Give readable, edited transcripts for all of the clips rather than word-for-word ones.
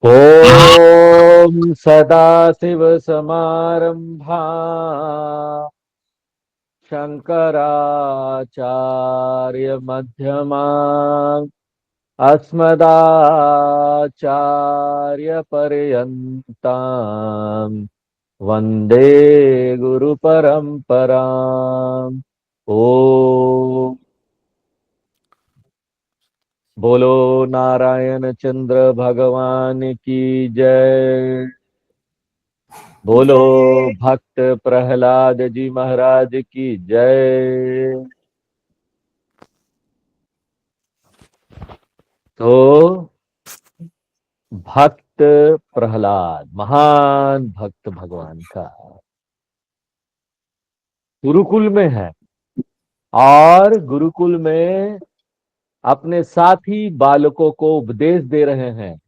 ॐ सदाशिवसमारम्भा शङ्कराचार्यमध्यमाम् अस्मदाचार्यपर्यन्ताम् वन्दे गुरुपरम्पराम्। ॐ बोलो नारायण चंद्र भगवान की जय। बोलो जय। भक्त प्रहलाद जी महाराज की जय। तो भक्त प्रहलाद महान भक्त भगवान का गुरुकुल में है और गुरुकुल में अपने साथी बालकों को उपदेश दे रहे हैं।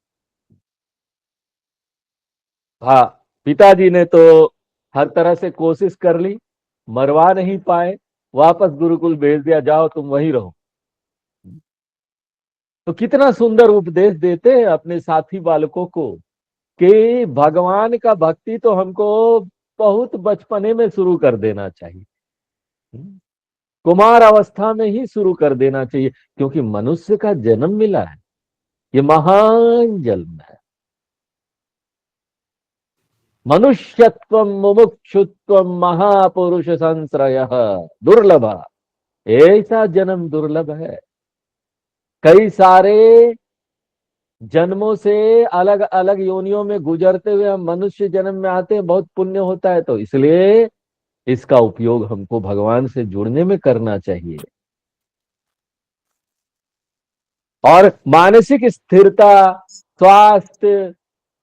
हाँ, पिताजी ने तो हर तरह से कोशिश कर ली, मरवा नहीं पाए, वापस गुरुकुल भेज दिया, जाओ तुम वहीं रहो। तो कितना सुंदर उपदेश देते हैं अपने साथी बालकों को कि भगवान का भक्ति तो हमको बहुत बचपने में शुरू कर देना चाहिए, कुमार अवस्था में ही शुरू कर देना चाहिए, क्योंकि मनुष्य का जन्म मिला है, ये महान जन्म है। मनुष्यत्व मुमुक्षुत्व महापुरुष संश्रय दुर्लभ, ऐसा जन्म दुर्लभ है। कई सारे जन्मों से अलग अलग योनियों में गुजरते हुए हम मनुष्य जन्म में आते हैं, बहुत पुण्य होता है। तो इसलिए इसका उपयोग हमको भगवान से जुड़ने में करना चाहिए। और मानसिक स्थिरता, स्वास्थ्य,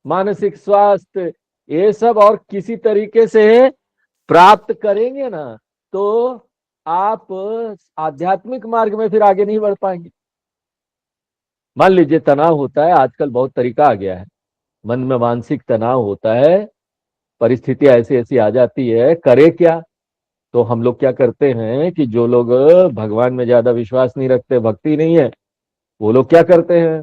मानसिक स्वास्थ्य, ये सब और किसी तरीके से प्राप्त करेंगे ना, तो आप आध्यात्मिक मार्ग में फिर आगे नहीं बढ़ पाएंगे। मान लीजिए तनाव होता है, आजकल बहुत तरीका आ गया है, मन में मानसिक तनाव होता है, परिस्थितियां ऐसी ऐसी आ जाती है, करे क्या? तो हम लोग क्या करते हैं कि जो लोग भगवान में ज्यादा विश्वास नहीं रखते, भक्ति नहीं है, वो लोग क्या करते हैं,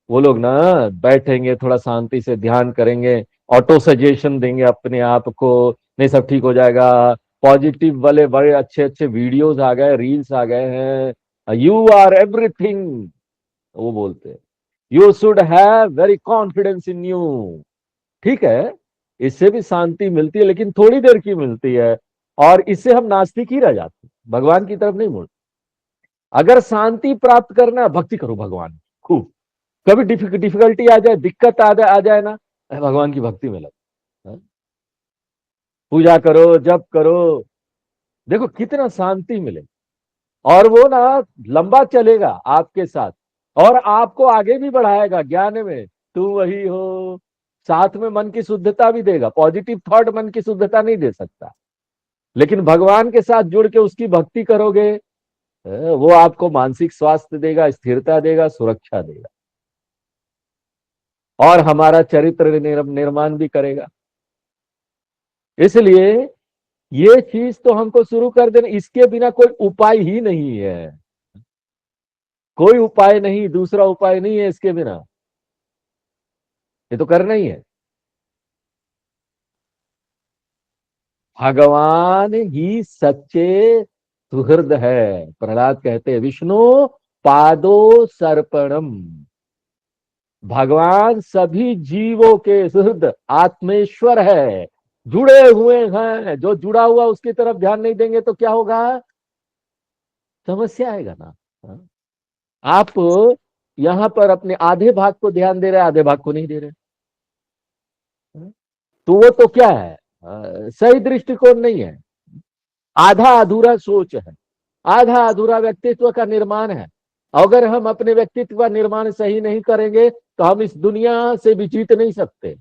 वो लोग ना बैठेंगे, थोड़ा शांति से ध्यान करेंगे, ऑटो सजेशन देंगे अपने आप को, नहीं सब ठीक हो जाएगा। पॉजिटिव वाले बड़े अच्छे अच्छे वीडियोस आ गए, रील्स आ गए हैं, यू आर एवरीथिंग, वो बोलते हैं you should have very confidence in you. ठीक है, इससे भी शांति मिलती है, लेकिन थोड़ी देर की मिलती है, और इससे हम नास्तिक ही रह जाते हैं, भगवान की तरफ नहीं मुड़ते। अगर शांति प्राप्त करना है, भक्ति करो भगवान खूब। कभी डिफिकल्टी आ जाए, दिक्कत आ जाए ना, भगवान की भक्ति में लगो, पूजा करो, जप करो, देखो कितना शांति मिले। और वो ना लंबा चलेगा आपके साथ, और आपको आगे भी बढ़ाएगा ज्ञान में। तू वही हो, साथ में मन की शुद्धता भी देगा। पॉजिटिव थॉट मन की शुद्धता नहीं दे सकता, लेकिन भगवान के साथ जुड़ के उसकी भक्ति करोगे, वो आपको मानसिक स्वास्थ्य देगा, स्थिरता देगा, सुरक्षा देगा, और हमारा चरित्र निर्माण भी करेगा। इसलिए ये चीज तो हमको शुरू कर देना, इसके बिना कोई उपाय ही नहीं है, कोई उपाय नहीं, दूसरा उपाय नहीं है इसके बिना, ये तो करना ही है। भगवान ही सच्चे सुहृद है। प्रहलाद कहते हैं विष्णु पादो सर्पणम, भगवान सभी जीवों के सुहृद आत्मेश्वर है, जुड़े हुए हैं। जो जुड़ा हुआ उसकी तरफ ध्यान नहीं देंगे तो क्या होगा, समस्या आएगा ना। हाँ? आप यहां पर अपने आधे भाग को ध्यान दे रहे हैं, आधे भाग को नहीं दे रहे। हाँ? तो वो तो क्या है, सही दृष्टिकोण नहीं है, आधा अधूरा सोच है, आधा अधूरा व्यक्तित्व का निर्माण है। अगर हम अपने व्यक्तित्व का निर्माण सही नहीं करेंगे तो हम इस दुनिया से भी जीत नहीं सकते।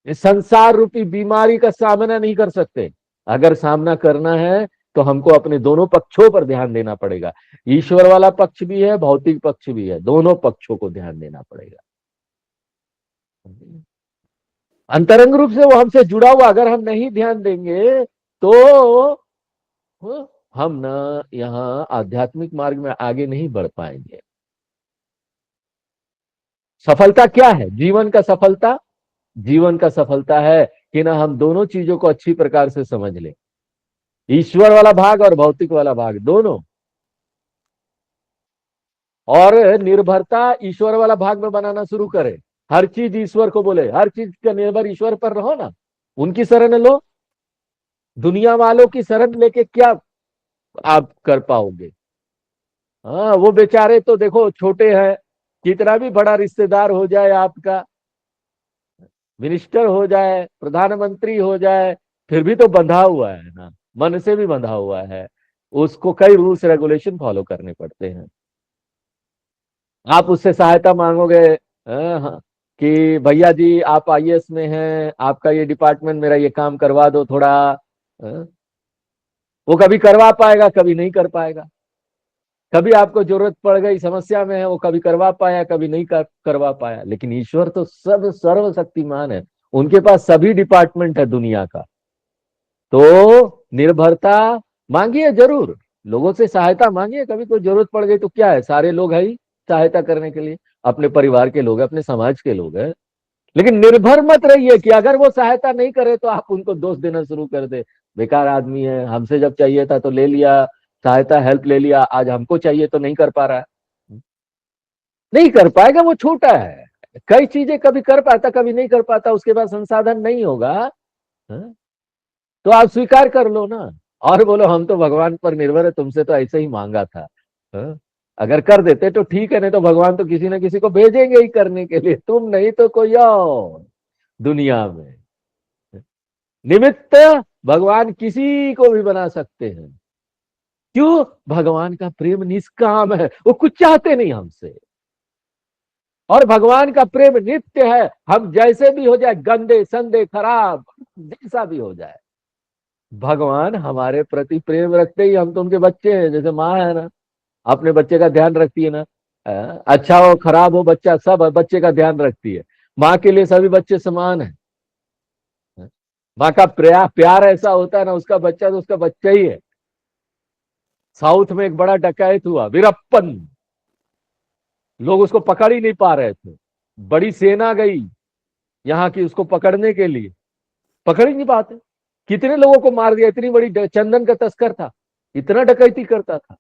इस संसार रूपी बीमारी का सामना नहीं कर सकते। अगर सामना करना है तो हमको अपने दोनों पक्षों पर ध्यान देना पड़ेगा। ईश्वर वाला पक्ष भी है, भौतिक पक्ष भी है, दोनों पक्षों को ध्यान देना पड़ेगा। अंतरंग रूप से वो हमसे जुड़ा हुआ, अगर हम नहीं ध्यान देंगे तो हम ना यहाँ आध्यात्मिक मार्ग में आगे नहीं बढ़ पाएंगे। सफलता क्या है? जीवन का सफलता, जीवन का सफलता है कि ना हम दोनों चीजों को अच्छी प्रकार से समझ लें, ईश्वर वाला भाग और भौतिक वाला भाग दोनों। और निर्भरता ईश्वर वाला भाग में बनाना शुरू करें। हर चीज ईश्वर को बोले, हर चीज का निर्भर ईश्वर पर रहो ना, उनकी शरण लो। दुनिया वालों की शरण लेके क्या आप कर पाओगे? हाँ, वो बेचारे तो देखो छोटे हैं, कितना भी बड़ा रिश्तेदार हो जाए आपका, मिनिस्टर हो जाए, प्रधानमंत्री हो जाए, फिर भी तो बंधा हुआ है ना, मन से भी बंधा हुआ है। उसको कई रूल्स रेगुलेशन फॉलो करने पड़ते हैं। आप उससे सहायता मांगोगे, हाँ, कि भैया जी आप आईएएस में हैं, आपका ये डिपार्टमेंट मेरा ये काम करवा दो थोड़ा, हाँ, वो कभी करवा पाएगा, कभी नहीं कर पाएगा। कभी आपको जरूरत पड़ गई, समस्या में है, वो कभी करवा पाया, कभी नहीं करवा पाया। लेकिन ईश्वर तो सब सर्वशक्तिमान है, उनके पास सभी डिपार्टमेंट है दुनिया का। तो निर्भरता मांगिए जरूर, लोगों से सहायता मांगिए, कभी कोई जरूरत पड़ गई तो क्या है, सारे लोग है ही सहायता करने के लिए, अपने परिवार के लोग हैं, अपने समाज के लोग हैं। लेकिन निर्भर मत रहिए कि अगर वो सहायता नहीं करे तो आप उनको दोष देना शुरू कर दे, बेकार आदमी है, हमसे जब चाहिए था तो ले लिया, सहायता हेल्प ले लिया, आज हमको चाहिए तो नहीं कर पा रहा है। नहीं कर पाएगा, वो छोटा है, कई चीजें कभी कर पाता कभी नहीं कर पाता, उसके पास संसाधन नहीं होगा। हाँ? तो आप स्वीकार कर लो ना, और बोलो हम तो भगवान पर निर्भर है, तुमसे तो ऐसे ही मांगा था। हाँ? अगर कर देते तो ठीक है, नहीं तो भगवान तो किसी ना किसी को भेजेंगे ही करने के लिए, तुम नहीं तो कोई और दुनिया में। निमित्त भगवान किसी को भी बना सकते हैं। क्यों? भगवान का प्रेम निष्काम है, वो कुछ चाहते नहीं हमसे, और भगवान का प्रेम नित्य है। हम जैसे भी हो जाए, गंदे संदे खराब जैसा भी हो जाए, भगवान हमारे प्रति प्रेम रखते ही, हम तो उनके बच्चे हैं, जैसे माँ है ना, अपने बच्चे का ध्यान रखती है ना। अच्छा हो खराब हो बच्चा, सब बच्चे का ध्यान रखती है। माँ के लिए सभी बच्चे समान है। माँ का प्यार ऐसा होता है ना, उसका बच्चा तो उसका बच्चा ही है। साउथ में एक बड़ा डकैत हुआ, वीरप्पन, लोग उसको पकड़ ही नहीं पा रहे थे, बड़ी सेना गई यहाँ की उसको पकड़ने के लिए, पकड़ ही नहीं पाते, कितने लोगों को मार दिया, इतनी बड़ी चंदन का तस्कर था, इतना डकैती करता था।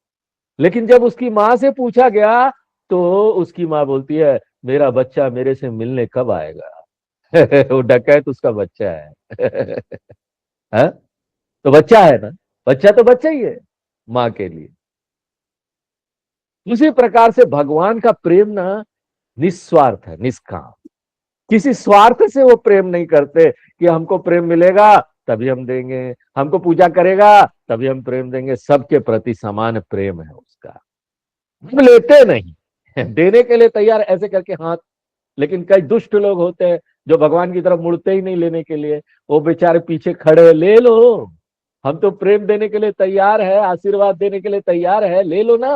लेकिन जब उसकी माँ से पूछा गया तो उसकी माँ बोलती है, मेरा बच्चा मेरे से मिलने कब आएगा? वो डकैत उसका बच्चा है। हाँ? तो बच्चा है ना, बच्चा तो बच्चा ही है माँ के लिए। उसी प्रकार से भगवान का प्रेम ना निस्वार्थ है, निष्काम, किसी स्वार्थ से वो प्रेम नहीं करते कि हमको प्रेम मिलेगा तभी हम देंगे, हमको पूजा करेगा तभी हम प्रेम देंगे। सबके प्रति समान प्रेम है उसका, हम लेते नहीं, देने के लिए तैयार ऐसे करके हाथ। लेकिन कई दुष्ट लोग होते हैं जो भगवान की तरफ मुड़ते ही नहीं लेने के लिए, वो बेचारे पीछे खड़े, ले लो, हम तो प्रेम देने के लिए तैयार है, आशीर्वाद देने के लिए तैयार है, ले लो ना।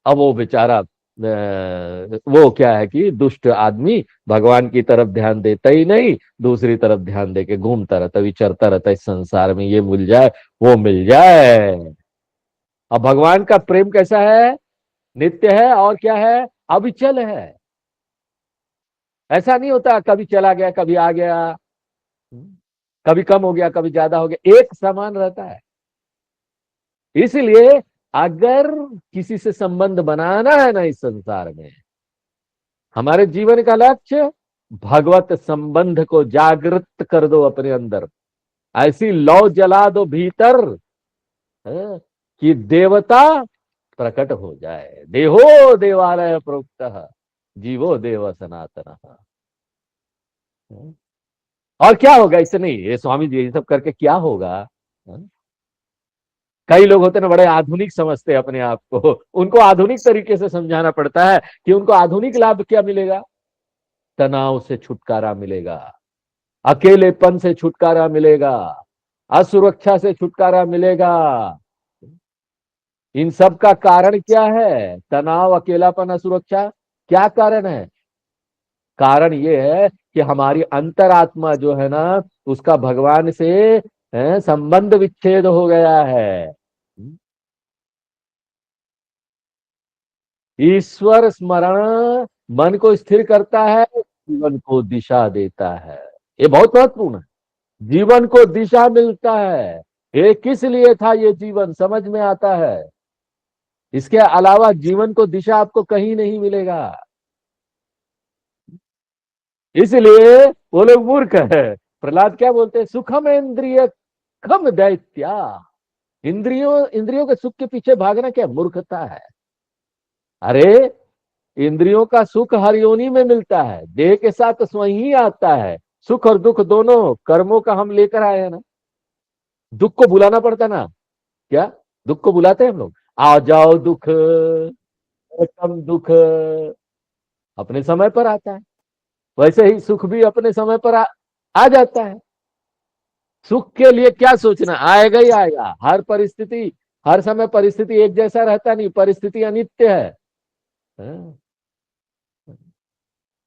अब वो बेचारा वो क्या है कि दुष्ट आदमी भगवान की तरफ ध्यान देता ही नहीं, दूसरी तरफ ध्यान देके घूमता रहता, विचरता रहता इस संसार में, ये मिल जाए वो मिल जाए। अब भगवान का प्रेम कैसा है? नित्य है, और क्या है? अविचल है। ऐसा नहीं होता कभी चला गया कभी आ गया, कभी कम हो गया कभी ज्यादा हो गया, एक समान रहता है। इसलिए अगर किसी से संबंध बनाना है ना इस संसार में, हमारे जीवन का लक्ष्य भगवत संबंध को जागृत कर दो अपने अंदर, ऐसी लौ जला दो भीतर, है, कि देवता प्रकट हो जाए। देहो देवालय प्रोक्त, जीवो देव सनातन। और क्या होगा इससे? नहीं ये स्वामी जी ये सब करके क्या होगा? कई लोग होते हैं ना बड़े आधुनिक समझते हैं अपने आप को, उनको आधुनिक तरीके से समझाना पड़ता है कि उनको आधुनिक लाभ क्या मिलेगा, तनाव से छुटकारा मिलेगा, अकेलेपन से छुटकारा मिलेगा, असुरक्षा से छुटकारा मिलेगा। इन सब का कारण क्या है? तनाव, अकेलापन, असुरक्षा, क्या कारण है? कारण ये है कि हमारी अंतरात्मा जो है ना, उसका भगवान से संबंध विच्छेद हो गया है। ईश्वर स्मरण मन को स्थिर करता है, जीवन को दिशा देता है। ये बहुत महत्वपूर्ण है। जीवन को दिशा मिलता है। ये किस लिए था, ये जीवन समझ में आता है। इसके अलावा जीवन को दिशा आपको कहीं नहीं मिलेगा। इसलिए वो लोग मूर्ख है। प्रहलाद क्या बोलते हैं, सुखम इंद्रिय खम दैत्या। इंद्रियों इंद्रियों के सुख के पीछे भागना क्या मूर्खता है। अरे इंद्रियों का सुख हर योनि में मिलता है, देह के साथ तो स्वयं ही आता है। सुख और दुख दोनों कर्मों का हम लेकर आए हैं ना। दुख को बुलाना पड़ता ना, क्या दुख को बुलाते हैं हम लोग, आ जाओ दुख, कम दुख, अपने समय पर आता है। वैसे ही सुख भी अपने समय पर आ जाता है। सुख के लिए क्या सोचना, आएगा ही आएगा। हर परिस्थिति, हर समय परिस्थिति एक जैसा रहता नहीं, परिस्थिति अनित्य है। हाँ?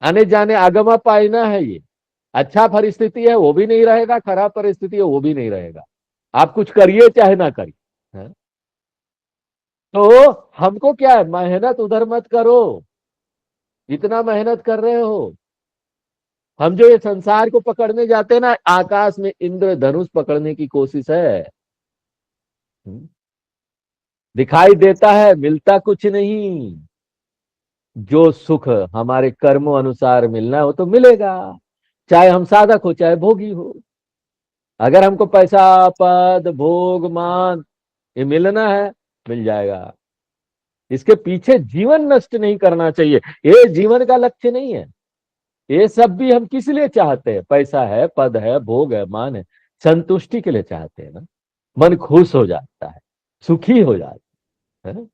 आने जाने आगमा पाइना है ये। अच्छा परिस्थिति है वो भी नहीं रहेगा, खराब परिस्थिति है वो भी नहीं रहेगा। आप कुछ करिए चाहे ना करिए। हाँ? तो हमको क्या है, मेहनत उधर मत करो। इतना मेहनत कर रहे हो, हम जो ये संसार को पकड़ने जाते हैं ना, आकाश में इंद्रधनुष पकड़ने की कोशिश है। हम्म? दिखाई देता है, मिलता कुछ नहीं। जो सुख हमारे कर्मों अनुसार मिलना है वो तो मिलेगा, चाहे हम साधक हो चाहे भोगी हो। अगर हमको पैसा, पद, भोग, मान ये मिलना है, मिल जाएगा। इसके पीछे जीवन नष्ट नहीं करना चाहिए। ये जीवन का लक्ष्य नहीं है। ये सब भी हम किस लिए चाहते हैं, पैसा है, पद है, भोग है, मान है, संतुष्टि के लिए चाहते हैं ना। मन खुश हो जाता है, सुखी हो जाता है।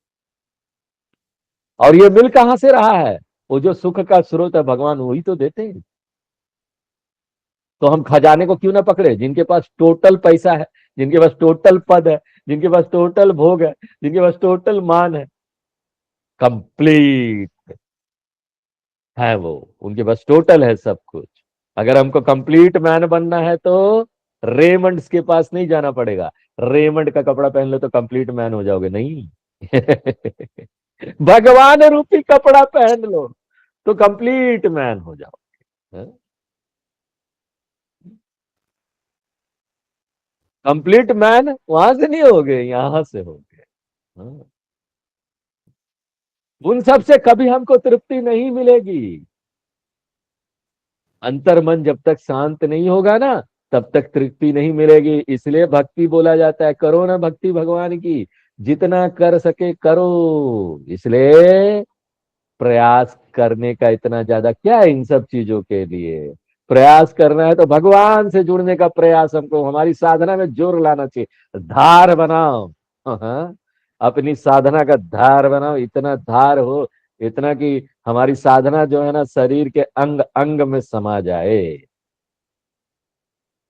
और ये मिल कहां से रहा है, वो जो सुख का स्रोत है भगवान वही तो देते हैं। तो हम खजाने को क्यों ना पकड़े, जिनके पास टोटल पैसा है, जिनके पास टोटल पद है, जिनके पास टोटल भोग है, जिनके पास टोटल मान है, कंप्लीट है वो, उनके पास टोटल है सब कुछ। अगर हमको कंप्लीट मैन बनना है तो रेमंड्स के पास नहीं जाना पड़ेगा। रेमंड का कपड़ा पहन लो तो कंप्लीट मैन हो जाओगे, नहीं। भगवान रूपी कपड़ा पहन लो तो कंप्लीट मैन हो जाओ। कंप्लीट मैन वहां से नहीं हो गए, यहां से हो गए। हाँ। उन सब से कभी हमको तृप्ति नहीं मिलेगी। अंतर मन जब तक शांत नहीं होगा ना, तब तक तृप्ति नहीं मिलेगी। इसलिए भक्ति बोला जाता है, करो ना भक्ति भगवान की, जितना कर सके करो। इसलिए प्रयास करने का इतना ज्यादा क्या है इन सब चीजों के लिए। प्रयास करना है तो भगवान से जुड़ने का प्रयास हमको हमारी साधना में जोर लाना चाहिए। धार बनाओ। हाँ, अपनी साधना का धार बनाओ, इतना धार हो, इतना कि हमारी साधना जो है ना शरीर के अंग अंग में समा जाए।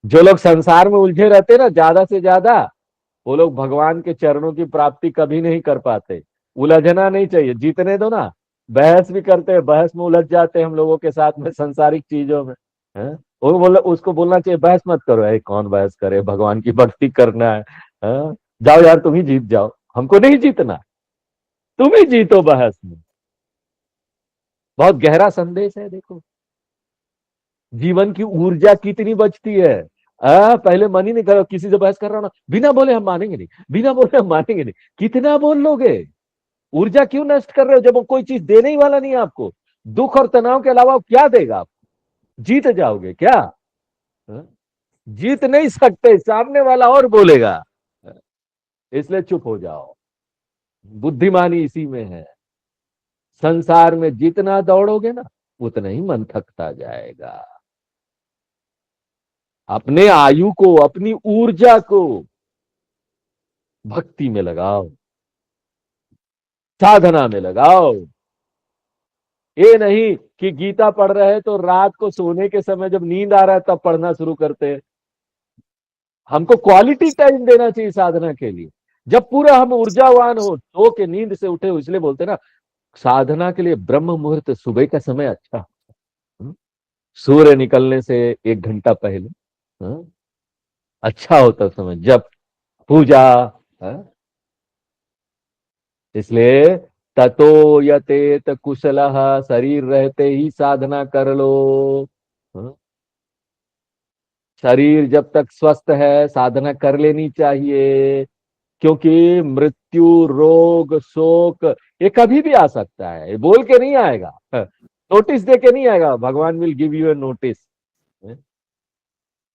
जो लोग संसार में उलझे रहते हैं ना ज्यादा से ज्यादा, वो लोग भगवान के चरणों की प्राप्ति कभी नहीं कर पाते। उलझना नहीं चाहिए, जीतने दो ना। बहस भी करते हैं, बहस में उलझ जाते हैं हम लोगों के साथ में सांसारिक चीजों में। हैं? वो बोला, उसको बोलना चाहिए बहस मत करो। अरे कौन बहस करे, भगवान की भक्ति करना है। हैं? जाओ यार तुम ही जीत जाओ, हमको नहीं जीतना, तुम ही जीतो बहस में। बहुत गहरा संदेश है देखो। जीवन की ऊर्जा कितनी बचती है। पहले मन ही नहीं करो, किसी से बहस कर रहा हो ना, बिना बोले हम मानेंगे नहीं, बिना बोले हम मानेंगे नहीं। कितना बोल लोगे, ऊर्जा क्यों नष्ट कर रहे हो जब वो कोई चीज देने ही वाला नहीं है आपको। दुख और तनाव के अलावा वो क्या देगा आप, जीत जाओगे क्या। हाँ? जीत नहीं सकते, सामने वाला और बोलेगा। इसलिए चुप हो जाओ। बुद्धिमानी इसी में है। संसार में जितना दौड़ोगे ना, उतना ही मन थकता जाएगा। अपने आयु को, अपनी ऊर्जा को भक्ति में लगाओ, साधना में लगाओ। ये नहीं कि गीता पढ़ रहे हैं तो रात को सोने के समय जब नींद आ रहा है तब पढ़ना शुरू करते हैं। हमको क्वालिटी टाइम देना चाहिए साधना के लिए। जब पूरा हम ऊर्जावान हो, सो के नींद से उठे हो, इसलिए बोलते हैं ना, साधना के लिए ब्रह्म मुहूर्त सुबह का समय अच्छा। हम्म? सूर्य निकलने से 1 घंटा पहले। हाँ? अच्छा होता समय जब पूजा। हाँ? इसलिए ततो यतेत कुशलः, शरीर रहते ही साधना कर लो। हाँ? शरीर जब तक स्वस्थ है साधना कर लेनी चाहिए, क्योंकि मृत्यु, रोग, शोक ये कभी भी आ सकता है, ये बोल के नहीं आएगा, नोटिस दे के नहीं आएगा। भगवान will give U A notice.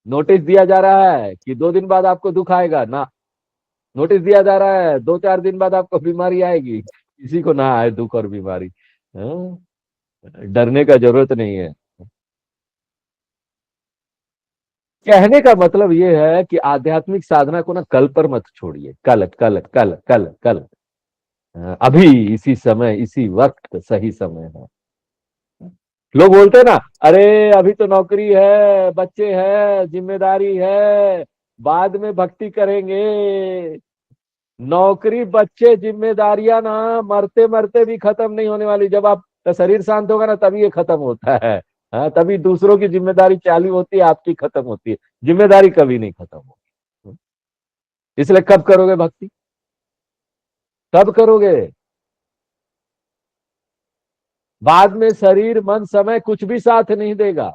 Notice दिया जा रहा है कि 2 दिन बाद आपको दुख आएगा ना, नोटिस दिया जा रहा है 2-4 दिन बाद आपको बीमारी आएगी, किसी को ना आए दुख और बीमारी। हाँ? डरने का जरूरत नहीं है। कहने का मतलब ये है कि आध्यात्मिक साधना को ना कल पर मत छोड़िए, कल कल कल कल कल। अभी इसी समय इसी वक्त सही समय है। लोग बोलते हैं ना, अरे अभी तो नौकरी है, बच्चे हैं, जिम्मेदारी है, बाद में भक्ति करेंगे। नौकरी, बच्चे, जिम्मेदारियां ना मरते मरते भी खत्म नहीं होने वाली। जब आप शरीर शांत होगा ना तभी ये खत्म होता है। हाँ, तभी दूसरों की जिम्मेदारी चालू होती है, आपकी खत्म होती है। जिम्मेदारी कभी नहीं खत्म होगी। इसलिए कब करोगे भक्ति, कब करोगे? बाद में शरीर, मन, समय कुछ भी साथ नहीं देगा,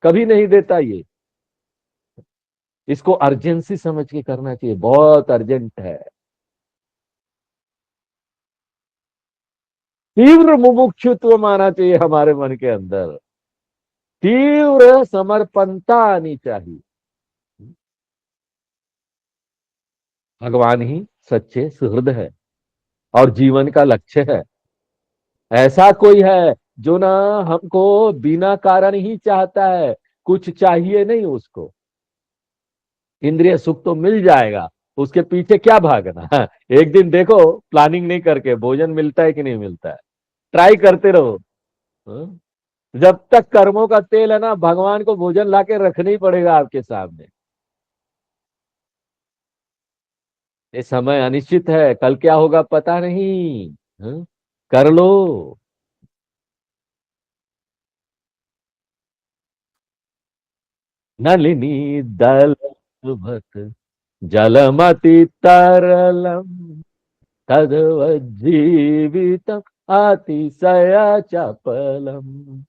कभी नहीं देता ये। इसको अर्जेंसी समझ के करना चाहिए, बहुत अर्जेंट है। तीव्र मुमुक्षुत्व माना चाहिए हमारे मन के अंदर, तीव्र समर्पणता आनी चाहिए। भगवान ही सच्चे सुहृद है और जीवन का लक्ष्य है। ऐसा कोई है जो ना हमको बिना कारण ही चाहता है, कुछ चाहिए नहीं उसको, इंद्रिय सुख तो मिल जाएगा, उसके पीछे क्या भागना। एक दिन देखो, प्लानिंग नहीं करके भोजन मिलता है कि नहीं मिलता है, ट्राई करते रहो। हाँ? जब तक कर्मों का तेल है ना, भगवान को भोजन लाके रखना ही पड़ेगा आपके सामने। ये समय अनिश्चित है, कल क्या होगा पता नहीं। हाँ? कर लो। नलिनी दल सुभत जलमति तरलम तदवज्जीवितम अतिशय चपलम।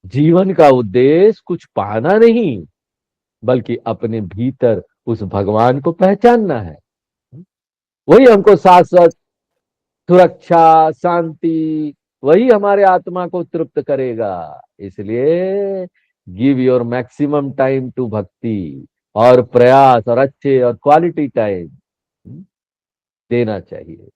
जीवन का उद्देश्य कुछ पाना नहीं, बल्कि अपने भीतर उस भगवान को पहचानना है। वही हमको शाश्वत सुरक्षा, शांति, वही हमारे आत्मा को तृप्त करेगा। इसलिए give your maximum time to bhakti, और प्रयास और अच्छे और क्वालिटी टाइम देना चाहिए।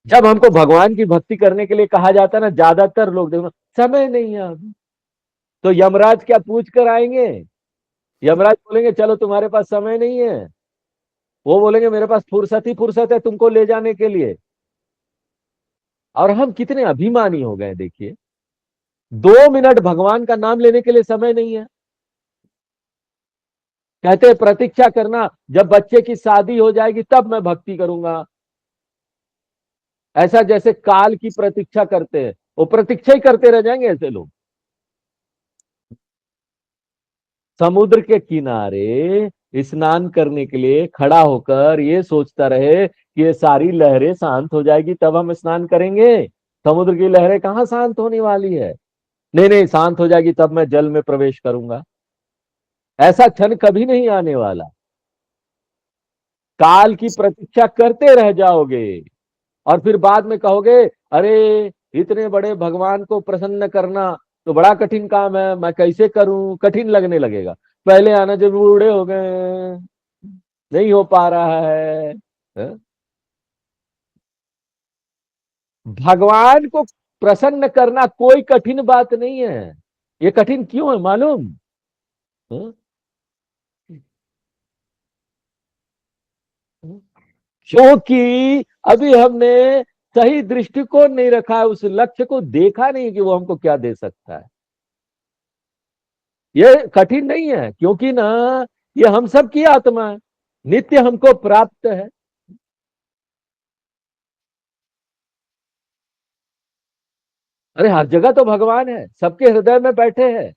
जब हमको भगवान की भक्ति करने के लिए कहा जाता है ना, ज्यादातर लोग देखो समय नहीं है अभी, तो यमराज क्या पूछ कर आएंगे? यमराज बोलेंगे चलो तुम्हारे पास समय नहीं है, वो बोलेंगे मेरे पास फुर्सत ही फुर्सत है तुमको ले जाने के लिए। और हम कितने अभिमानी हो गए देखिए, 2 मिनट भगवान का नाम लेने के लिए समय नहीं है। कहते हैं प्रतीक्षा करना, जब बच्चे की शादी हो जाएगी तब मैं भक्ति करूंगा। ऐसा जैसे काल की प्रतीक्षा करते हैं, वो प्रतीक्षा ही करते रह जाएंगे ऐसे लोग। समुद्र के किनारे स्नान करने के लिए खड़ा होकर ये सोचता रहे कि ये सारी लहरें शांत हो जाएगी तब हम स्नान करेंगे। समुद्र की लहरें कहाँ शांत होने वाली है? नहीं नहीं, शांत हो जाएगी तब मैं जल में प्रवेश करूंगा। ऐसा क्षण कभी नहीं आने वाला। काल की प्रतीक्षा करते रह जाओगे और फिर बाद में कहोगे, अरे इतने बड़े भगवान को प्रसन्न करना तो बड़ा कठिन काम है, मैं कैसे करूं, कठिन लगने लगेगा। पहले आना जब बूढ़े हो गए, नहीं हो पा रहा है। हाँ? भगवान को प्रसन्न करना कोई कठिन बात नहीं है। ये कठिन क्यों है मालूम? हाँ? क्योंकि अभी हमने सही दृष्टिकोण नहीं रखा है, उस लक्ष्य को देखा नहीं कि वो हमको क्या दे सकता है। ये कठिन नहीं है, क्योंकि ना ये हम सब की आत्मा है, नित्य हमको प्राप्त है। अरे हर जगह तो भगवान है, सबके हृदय में बैठे हैं।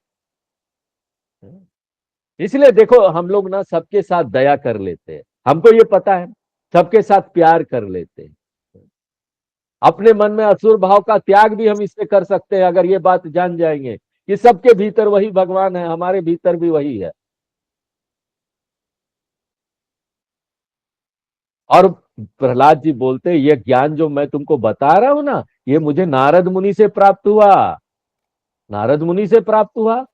इसलिए देखो हम लोग ना सबके साथ दया कर लेते हैं, हमको ये पता है, सबके साथ प्यार कर लेते हैं। अपने मन में असुर भाव का त्याग भी हम इससे कर सकते हैं, अगर ये बात जान जाएंगे कि सबके भीतर वही भगवान है, हमारे भीतर भी वही है। और प्रहलाद जी बोलते ये ज्ञान जो मैं तुमको बता रहा हूं ना, ये मुझे नारद मुनि से प्राप्त हुआ, नारद मुनि से प्राप्त हुआ।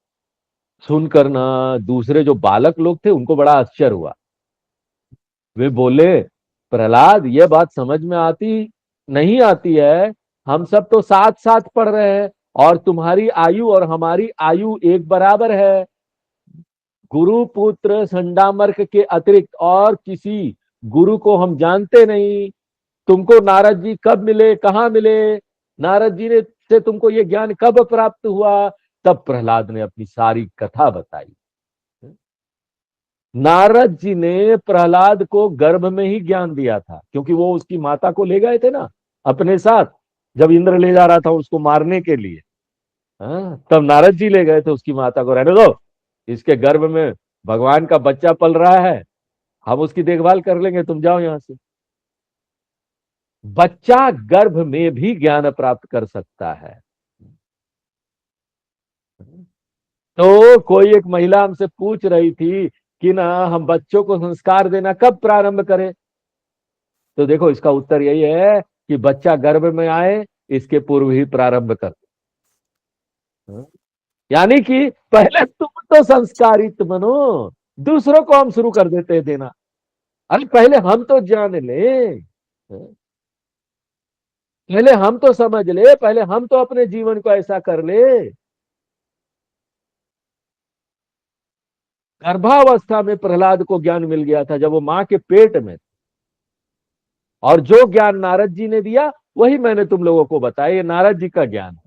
सुनकर ना दूसरे जो बालक लोग थे उनको बड़ा आश्चर्य हुआ। वे बोले प्रहलाद ये बात समझ में आती नहीं आती है, हम सब तो साथ साथ पढ़ रहे हैं और तुम्हारी आयु और हमारी आयु एक बराबर है। गुरु पुत्र संडामर्क के अतिरिक्त और किसी गुरु को हम जानते नहीं। तुमको नारद जी कब मिले, कहाँ मिले, नारद जी ने से तुमको ये ज्ञान कब प्राप्त हुआ? तब प्रहलाद ने अपनी सारी कथा बताई। नारद जी ने प्रहलाद को गर्भ में ही ज्ञान दिया था, क्योंकि वो उसकी माता को ले गए थे ना अपने साथ, जब इंद्र ले जा रहा था उसको मारने के लिए। हाँ, तब नारद जी ले गए थे उसकी माता को, रहने दो, इसके गर्भ में भगवान का बच्चा पल रहा है, हम उसकी देखभाल कर लेंगे, तुम जाओ यहां से। बच्चा गर्भ में भी ज्ञान प्राप्त कर सकता है। तो कोई एक महिला हमसे पूछ रही थी कि ना हम बच्चों को संस्कार देना कब प्रारंभ करें, तो देखो इसका उत्तर यही है कि बच्चा गर्भ में आए इसके पूर्व ही प्रारंभ कर। यानी कि पहले तुम तो संस्कारित बनो, दूसरों को हम शुरू कर देते हैं देना। अरे पहले हम तो जान ले, पहले हम तो समझ ले, पहले हम तो अपने जीवन को ऐसा कर ले। गर्भावस्था में प्रहलाद को ज्ञान मिल गया था, जब वो मां के पेट में। और जो ज्ञान नारद जी ने दिया वही मैंने तुम लोगों को बताया, ये नारद जी का ज्ञान है,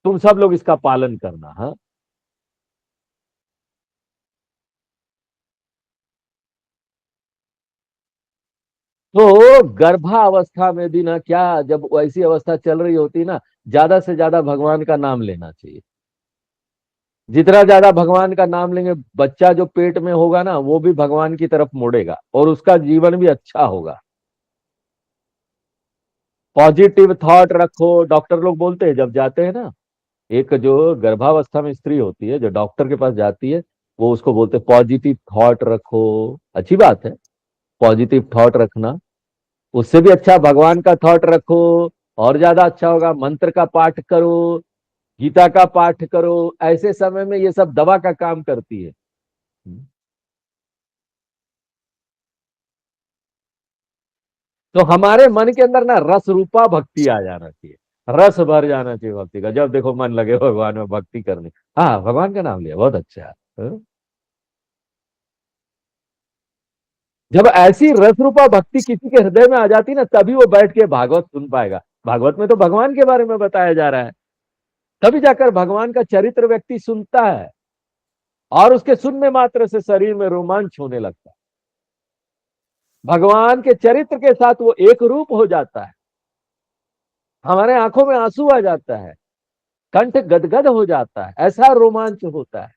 तुम सब लोग इसका पालन करना। हाँ, तो गर्भावस्था में भी ना क्या, जब ऐसी अवस्था चल रही होती ना, ज्यादा से ज्यादा भगवान का नाम लेना चाहिए। जितना ज्यादा भगवान का नाम लेंगे, बच्चा जो पेट में होगा ना वो भी भगवान की तरफ मुड़ेगा और उसका जीवन भी अच्छा होगा। पॉजिटिव थॉट रखो, डॉक्टर लोग बोलते हैं जब जाते हैं ना, एक जो गर्भावस्था में स्त्री होती है जो डॉक्टर के पास जाती है, वो उसको बोलते हैं पॉजिटिव थॉट रखो। अच्छी बात है पॉजिटिव थॉट रखना, उससे भी अच्छा भगवान का थॉट रखो, और ज्यादा अच्छा होगा। मंत्र का पाठ करो, गीता का पाठ करो, ऐसे समय में ये सब दवा का काम करती है। तो हमारे मन के अंदर ना रस रूपा भक्ति आ जाना चाहिए, रस भर जाना चाहिए भक्ति का, जब देखो मन लगे भगवान में भक्ति करने। हाँ भगवान का नाम लिया, बहुत अच्छा है। हाँ? जब ऐसी रस रूपा भक्ति किसी के हृदय में आ जाती ना, तभी वो बैठ के भागवत सुन पाएगा। भागवत में तो भगवान के बारे में बताया जा रहा है, तभी जाकर भगवान का चरित्र व्यक्ति सुनता है, और उसके सुनने मात्र से शरीर में रोमांच होने लगता है। भगवान के चरित्र के साथ वो एक रूप हो जाता है, हमारे आंखों में आंसू आ जाता है, कंठ गदगद हो जाता है, ऐसा रोमांच होता है।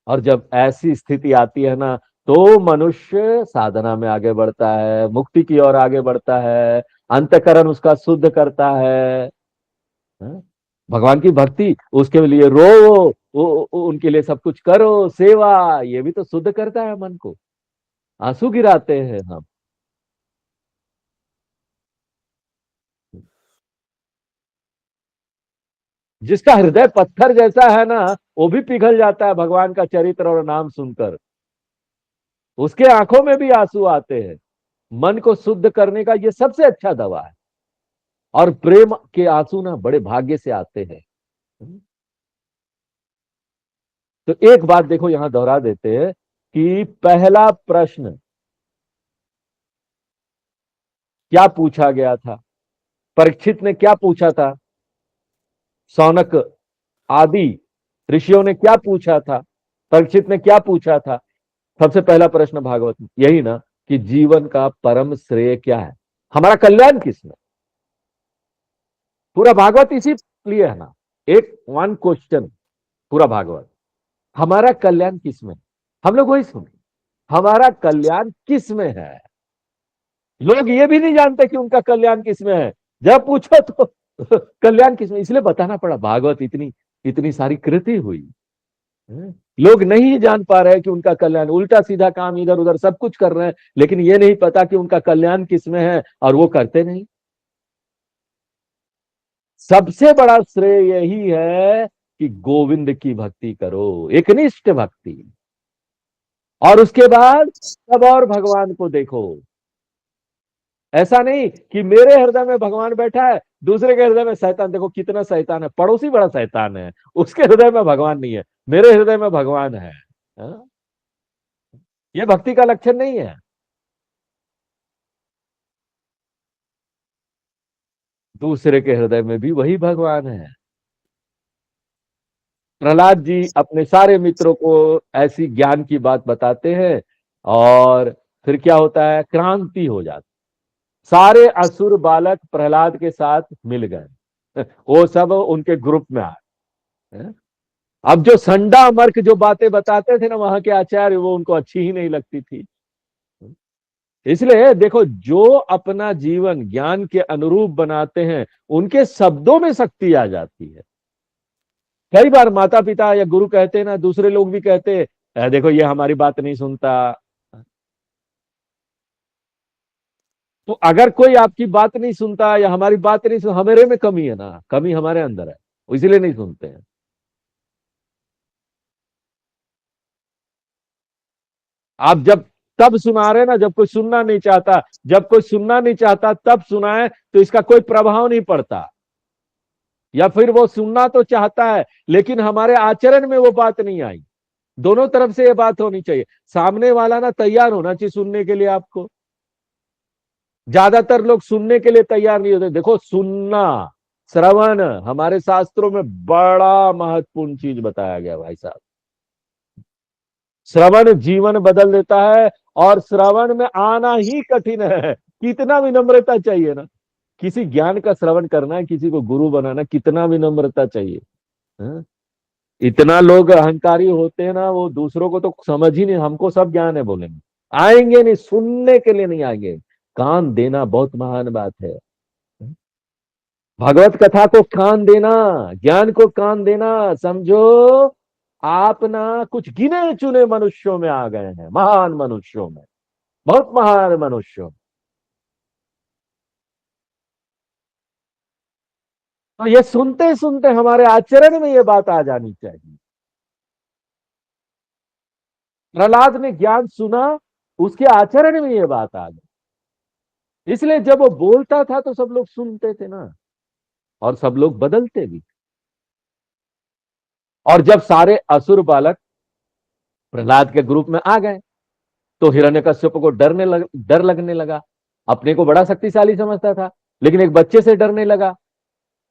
और जब ऐसी स्थिति आती है ना, तो मनुष्य साधना में आगे बढ़ता है, मुक्ति की ओर आगे बढ़ता है, अंतकरण उसका शुद्ध करता है। हाँ? भगवान की भक्ति, उसके लिए रो, उनके लिए सब कुछ करो, सेवा, ये भी तो शुद्ध करता है मन को। आंसू गिराते हैं हम। जिसका हृदय पत्थर जैसा है ना, वो भी पिघल जाता है भगवान का चरित्र और नाम सुनकर, उसके आंखों में भी आंसू आते हैं। मन को शुद्ध करने का ये सबसे अच्छा दवा है। और प्रेम के आंसू ना बड़े भाग्य से आते हैं। तो एक बात देखो यहां दोहरा देते हैं कि पहला प्रश्न क्या पूछा गया था, परीक्षित ने क्या पूछा था, सौनक आदि ऋषियों ने क्या पूछा था, परीक्षित ने क्या पूछा था? सबसे पहला प्रश्न भागवत में यही ना, कि जीवन का परम श्रेय क्या है, हमारा कल्याण किसमें। पूरा भागवत इसी लिए है ना, एक वन क्वेश्चन पूरा भागवत, हमारा कल्याण किसमें। हम लोग वही सुने, हमारा कल्याण किसमें है। लोग ये भी नहीं जानते कि उनका कल्याण किसमें है, जब पूछो तो कल्याण किसमें, इसलिए बताना पड़ा, भागवत इतनी इतनी सारी कृति हुई। लोग नहीं जान पा रहे कि उनका कल्याण, उल्टा सीधा काम इधर उधर सब कुछ कर रहे हैं, लेकिन ये नहीं पता कि उनका कल्याण किसमें है, और वो करते नहीं। सबसे बड़ा श्रेय यही है कि गोविंद की भक्ति करो, एकनिष्ठ भक्ति, और उसके बाद सब और भगवान को देखो। ऐसा नहीं कि मेरे हृदय में भगवान बैठा है, दूसरे के हृदय में शैतान, देखो कितना शैतान है, पड़ोसी बड़ा शैतान है, उसके हृदय में भगवान नहीं है, मेरे हृदय में भगवान है। हाँ? ये भक्ति का लक्षण नहीं है। दूसरे के हृदय में भी वही भगवान है। प्रहलाद जी अपने सारे मित्रों को ऐसी ज्ञान की बात बताते हैं, और फिर क्या होता है, क्रांति हो जाती, सारे असुर बालक प्रहलाद के साथ मिल गए वो सब उनके ग्रुप में आए। अब जो संडा मर्क जो बातें बताते थे ना वहां के आचार्य, वो उनको अच्छी ही नहीं लगती थी। इसलिए देखो, जो अपना जीवन ज्ञान के अनुरूप बनाते हैं, उनके शब्दों में शक्ति आ जाती है। कई बार माता पिता या गुरु कहते हैं ना, दूसरे लोग भी कहते हैं, देखो ये हमारी बात नहीं सुनता। तो अगर कोई आपकी बात नहीं सुनता या हमारी बात नहीं सुनता, हमारे में कमी है ना, कमी हमारे अंदर है, इसलिए नहीं सुनते हैं। आप जब तब सुना रहे ना जब कोई सुनना नहीं चाहता, जब कोई सुनना नहीं चाहता तब सुनाए, तो इसका कोई प्रभाव नहीं पड़ता। या फिर वो सुनना तो चाहता है लेकिन हमारे आचरण में वो बात नहीं आई। दोनों तरफ से ये बात होनी चाहिए, सामने वाला ना तैयार होना चाहिए सुनने के लिए आपको। ज्यादातर लोग सुनने के लिए तैयार नहीं होते। देखो, सुनना, श्रवण हमारे शास्त्रों में बड़ा महत्वपूर्ण चीज बताया गया भाई साहब। श्रवण जीवन बदल देता है, और श्रवण में आना ही कठिन है। कितना विनम्रता चाहिए ना, किसी ज्ञान का श्रवण करना है, किसी को गुरु बनाना, कितना विनम्रता चाहिए। हाँ? इतना लोग अहंकारी होते हैं ना, वो दूसरों को तो समझ ही नहीं, हमको सब ज्ञान है बोलेंगे, आएंगे नहीं, सुनने के लिए नहीं आएंगे। कान देना बहुत महान बात है। भगवत कथा को कान देना, ज्ञान को कान देना, समझो आप ना कुछ गिने चुने मनुष्यों में आ गए हैं, महान मनुष्यों में, बहुत महान मनुष्यों में। तो ये सुनते सुनते हमारे आचरण में ये बात आ जानी चाहिए। प्रहलाद ने ज्ञान सुना, उसके आचरण में ये बात आ गई, इसलिए जब वो बोलता था तो सब लोग सुनते थे ना, और सब लोग बदलते भी। और जब सारे असुर बालक प्रहलाद के ग्रुप में आ गए, तो हिरण्यकश्यप को डर लगने लगा। अपने को बड़ा शक्तिशाली समझता था, लेकिन एक बच्चे से डरने लगा।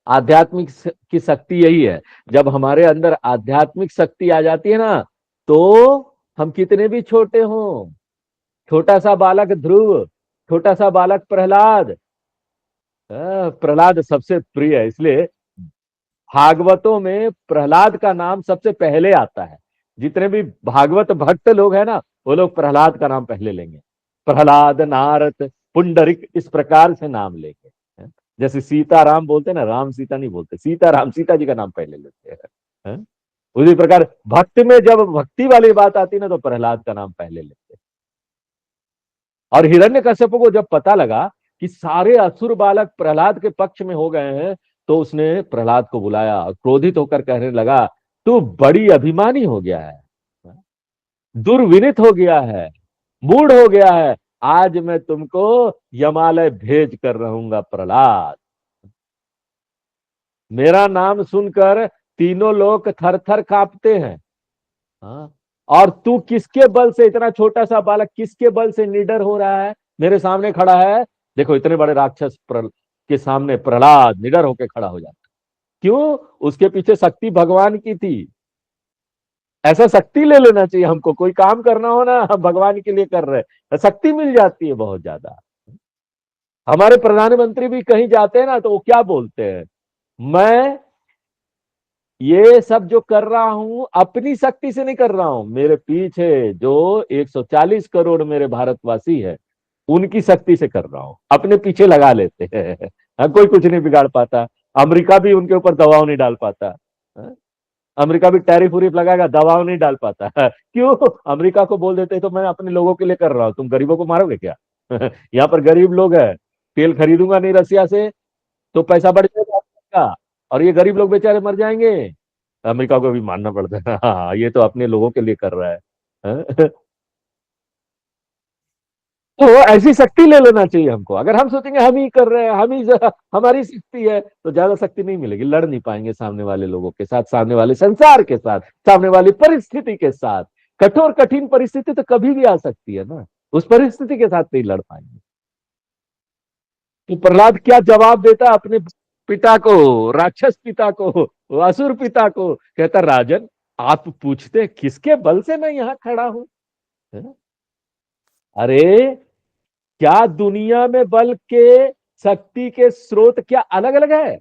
आध्यात्मिक की शक्ति यही है, जब हमारे अंदर आध्यात्मिक शक्ति आ जाती है ना, तो हम कितने भी छोटे हों, छोटा सा बालक ध्रुव, छोटा सा बालक प्रहलाद, प्रहलाद सबसे प्रिय है, इसलिए भागवतों में प्रहलाद का नाम सबसे पहले आता है। जितने भी भागवत भक्त लोग हैं ना, वो लोग प्रहलाद का नाम पहले लेंगे। प्रहलाद, नारद, पुंडरिक, इस प्रकार से नाम लेंगे। जैसे सीता राम बोलते हैं ना, राम सीता नहीं बोलते, सीता राम, सीता जी का नाम पहले लेते हैं। उसी प्रकार भक्त में जब भक्ति वाली बात आती है ना, तो प्रहलाद का नाम पहले लेते हैं। और हिरण्यकश्यप को जब पता लगा कि सारे असुर बालक प्रहलाद के पक्ष में हो गए हैं, तो उसने प्रहलाद को बुलाया और क्रोधित होकर कहने लगा, तू बड़ी अभिमानी हो गया है, दुर्विनीत हो गया है, मूढ़ हो गया है, आज मैं तुमको यमालय भेज कर रहूंगा प्रहलाद। मेरा नाम सुनकर तीनों लोग थर थर कांपते हैं। हाँ? और तू किसके बल से, इतना छोटा सा बालक किसके बल से निडर हो रहा है, मेरे सामने खड़ा है। देखो, इतने बड़े राक्षस के सामने प्रहलाद निडर होकर खड़ा हो जाता। क्यों? उसके पीछे शक्ति भगवान की थी। ऐसा शक्ति ले लेना चाहिए हमको, कोई काम करना हो ना, हम भगवान के लिए कर रहे हैं, शक्ति मिल जाती है बहुत ज्यादा। हमारे प्रधानमंत्री भी कहीं जाते हैं ना तो वो क्या बोलते हैं, मैं ये सब जो कर रहा हूं अपनी शक्ति से नहीं कर रहा हूं, मेरे पीछे जो 140 करोड़ मेरे भारतवासी है उनकी शक्ति से कर रहा हूं, अपने पीछे लगा लेते हैं। हाँ, कोई कुछ नहीं बिगाड़ पाता। अमेरिका भी उनके ऊपर दबाव नहीं डाल पाता। हाँ, अमेरिका भी टैरिफ उरिफ लगाएगा, दबाव नहीं डाल पाता। क्यों? अमेरिका को बोल देते तो मैं अपने लोगों के लिए कर रहा हूं, तुम गरीबों को मारोगे क्या? यहाँ पर गरीब लोग है, तेल खरीदूंगा नहीं रसिया से तो पैसा बढ़ जाएगा, और ये गरीब लोग बेचारे मर जाएंगे। अमेरिका को भी मानना पड़ता है। हाँ, ये तो अपने लोगों के लिए कर रहा है। हाँ? तो ऐसी शक्ति ले लेना चाहिए हमको। अगर हम सोचेंगे हम ही कर रहे हैं, हमारी शक्ति है, तो ज्यादा शक्ति नहीं मिलेगी, लड़ नहीं पाएंगे सामने वाले लोगों के साथ, सामने वाले संसार के साथ, सामने वाली परिस्थिति के साथ। कठोर कठिन परिस्थिति तो कभी भी आ सकती है ना, उस परिस्थिति के साथ नहीं लड़ पाएंगे। तो प्रहलाद क्या जवाब देता अपने पिता को, राक्षस पिता को, असुर पिता को, कहता राजन आप पूछते किसके बल से मैं यहां खड़ा हूं? है? अरे क्या दुनिया में बल के, शक्ति के स्रोत क्या अलग अलग है?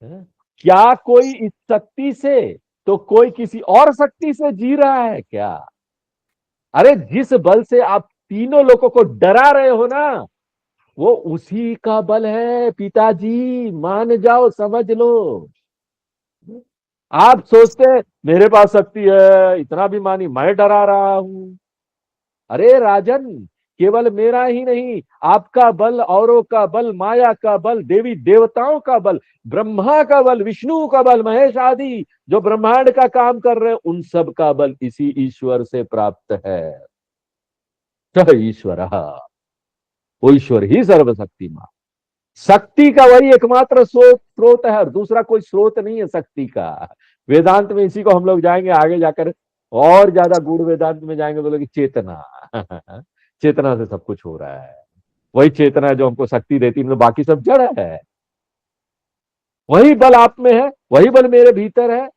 है? क्या कोई इस शक्ति से तो कोई किसी और शक्ति से जी रहा है क्या? अरे जिस बल से आप तीनों लोगों को डरा रहे हो ना, वो उसी का बल है पिताजी, मान जाओ समझ लो। आप सोचते हैं मेरे पास शक्ति है, इतना भी मानी मैं डरा रहा हूं। अरे राजन, केवल मेरा ही नहीं, आपका बल, औरों का बल, माया का बल, देवी देवताओं का बल, ब्रह्मा का बल, विष्णु का बल, महेश आदि जो ब्रह्मांड का काम कर रहे हैं, उन सब का बल इसी ईश्वर से प्राप्त है। स ईश्वर, वो ईश्वर ही सर्वशक्तिमान। शक्ति का वही एकमात्र स्रोत है, और दूसरा कोई स्रोत नहीं है शक्ति का। वेदांत में इसी को हम लोग जाएंगे आगे जाकर, और ज्यादा गूढ़ वेदांत में जाएंगे, बोलोगे चेतना। चेतना से सब कुछ हो रहा है, वही चेतना है जो हमको शक्ति देती है, तो बाकी सब जड़ है। वही बल आप में है, वही बल मेरे भीतर है,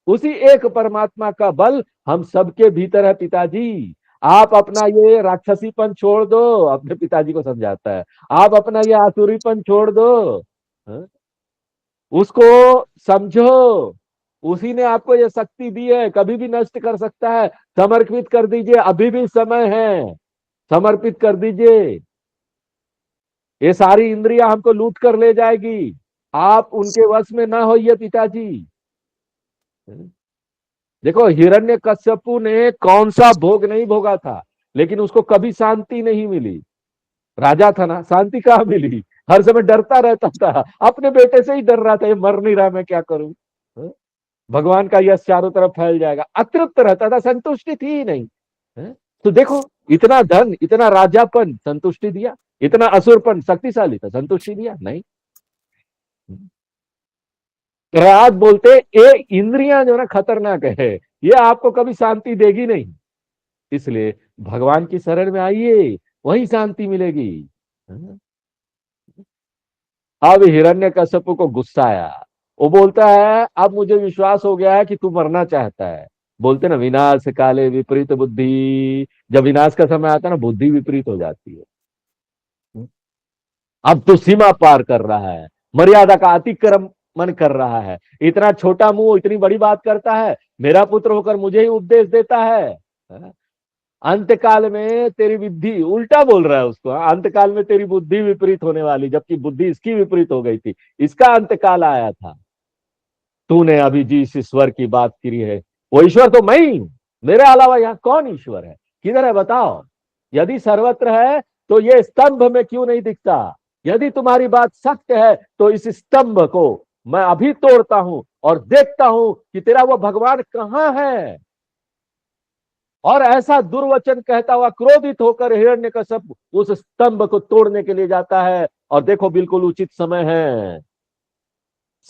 उसी एक परमात्मा का बल हम सबके भीतर है पिताजी। आप अपना ये राक्षसीपन छोड़ दो, अपने पिताजी को समझाता है, आप अपना ये आसुरीपन छोड़ दो। हाँ? उसको समझो, उसी ने आपको ये शक्ति दी है, कभी भी नष्ट कर सकता है। समर्पित कर दीजिए, अभी भी समय है, समर्पित कर दीजिए। ये सारी इंद्रियां हमको लूट कर ले जाएगी, आप उनके वश में ना होइए पिताजी। देखो हिरण्यकश्यपु ने कौन सा भोग नहीं भोगा था, लेकिन उसको कभी शांति नहीं मिली। राजा था ना, शांति कहाँ मिली? हर समय डरता रहता था, अपने बेटे से ही डर रहा था, ये मर नहीं रहा, मैं क्या करूं? हाँ? भगवान का यश चारों तरफ फैल जाएगा, अतृप्त रहता था, संतुष्टि थी ही नहीं। हाँ? तो देखो, इतना धन, इतना राजापन, संतुष्टि दिया? इतना असुरपन, शक्तिशाली था, संतुष्टि दिया? नहीं। प्रहलाद बोलते ये इंद्रियां जो ना खतरनाक है, ये आपको कभी शांति देगी नहीं, इसलिए भगवान की शरण में आइए, वही शांति मिलेगी। हाँ? अब हिरण्यकश्यप को गुस्सा आया, वो बोलता है अब मुझे विश्वास हो गया है कि तू मरना चाहता है। बोलते ना विनाश काले विपरीत बुद्धि, जब विनाश का समय आता है ना, बुद्धि विपरीत हो जाती है। अब तो सीमा पार कर रहा है, मर्यादा का अतिक्रमण कर रहा है, इतना छोटा मुंह इतनी बड़ी बात करता है, मेरा पुत्र होकर मुझे ही उपदेश देता है। अंतकाल में तेरी बुद्धि, उल्टा बोल रहा है उसको, अंतकाल में तेरी बुद्धि विपरीत होने वाली, जबकि बुद्धि इसकी विपरीत हो गई थी, इसका अंतकाल आया था। तूने अभी जिस ईश्वर की बात की है, वो ईश्वर तो मैं ही हूं, मेरे अलावा यहाँ कौन ईश्वर है? किधर है बताओ? यदि सर्वत्र है तो ये स्तंभ में क्यों नहीं दिखता? यदि तुम्हारी बात सत्य है तो इस स्तंभ को मैं अभी तोड़ता हूं और देखता हूं कि तेरा वो भगवान कहां है। और ऐसा दुर्वचन कहता हुआ क्रोधित होकर हिरण्यकश्यप उस स्तंभ को तोड़ने के लिए जाता है। और देखो बिल्कुल उचित समय है,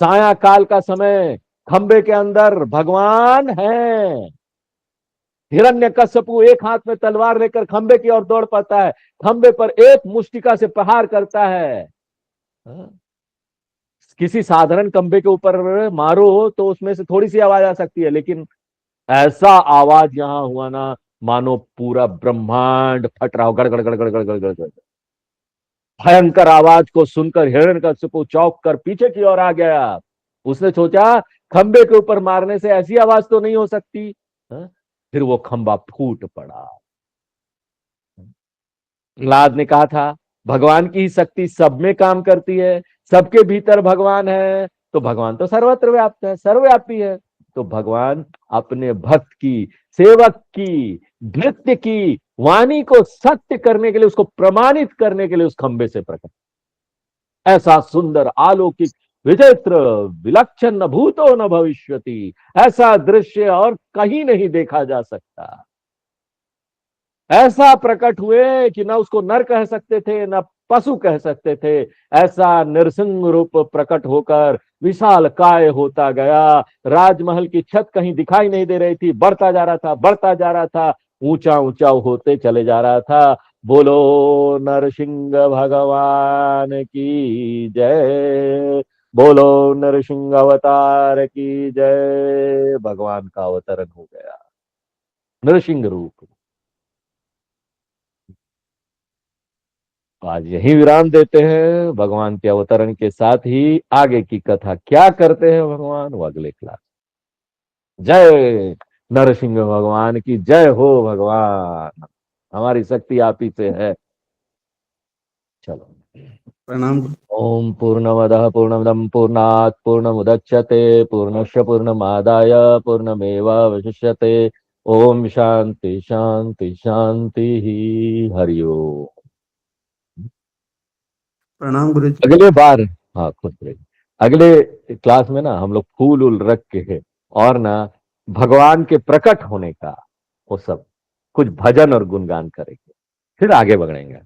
साया काल का समय, खंबे के अंदर भगवान है। हिरण्यकश्यपु एक हाथ में तलवार लेकर खंबे की ओर दौड़ पाता है, खंबे पर एक मुष्टिका से प्रहार करता है। किसी साधारण खंबे के ऊपर मारो तो उसमें से थोड़ी सी आवाज आ सकती है, लेकिन ऐसा आवाज यहाँ हुआ ना, मानो पूरा ब्रह्मांड फट रहा हो, गड़ गड़ गड़ गड़ गड़ गड़ गड़ गड़। भयंकर आवाज को सुनकर हिरण्यकशिपु चौंक कर पीछे की ओर आ गया। उसने सोचा खंबे के ऊपर मारने से ऐसी आवाज तो नहीं हो सकती। हाँ? फिर वो खंबा फूट पड़ा। प्रहलाद ने कहा था भगवान की शक्ति सब में काम करती है, सबके भीतर भगवान है, तो भगवान तो सर्वत्र व्याप्त है, सर्वव्यापी है। तो भगवान अपने भक्त की, सेवक की, भृत्य की वाणी को सत्य करने के लिए, उसको प्रमाणित करने के लिए उस खंबे से प्रकट। ऐसा सुंदर, अलौकिक, विचित्र, विलक्षण न भूतो न भविष्यति, ऐसा दृश्य और कहीं नहीं देखा जा सकता। ऐसा प्रकट हुए कि ना उसको नर कह सकते थे, ना पशु कह सकते थे। ऐसा नृसिंह रूप प्रकट होकर विशाल काय होता गया। राजमहल की छत कहीं दिखाई नहीं दे रही थी, बढ़ता जा रहा था, बढ़ता जा रहा था, ऊंचा ऊंचा होते चले जा रहा था। बोलो नरसिंह भगवान की जय, बोलो नरसिंह अवतार की जय। भगवान का अवतरण हो गया नरसिंह रूप। आज यही विराम देते हैं। भगवान के अवतरण के साथ ही आगे की कथा क्या करते हैं भगवान, वो अगले क्लास। जय नरसिंह भगवान की जय हो। भगवान हमारी शक्ति आप ही से है। चलो। प्रणाम। ओम पूर्णमदः पूर्णमिदं पूर्णात् पूर्णमुदच्यते पूर्णस्य पूर्णमादाय पूर्णमेवावशिष्यते। ओम शांति शांति शांति। हरि ओम। प्रणाम गुरु जी। अगले बार, हाँ खुश रहिए। अगले क्लास में ना हम लोग फूल उल रख के और ना भगवान के प्रकट होने का वो सब कुछ भजन और गुणगान करेंगे, फिर आगे बढ़ेंगे।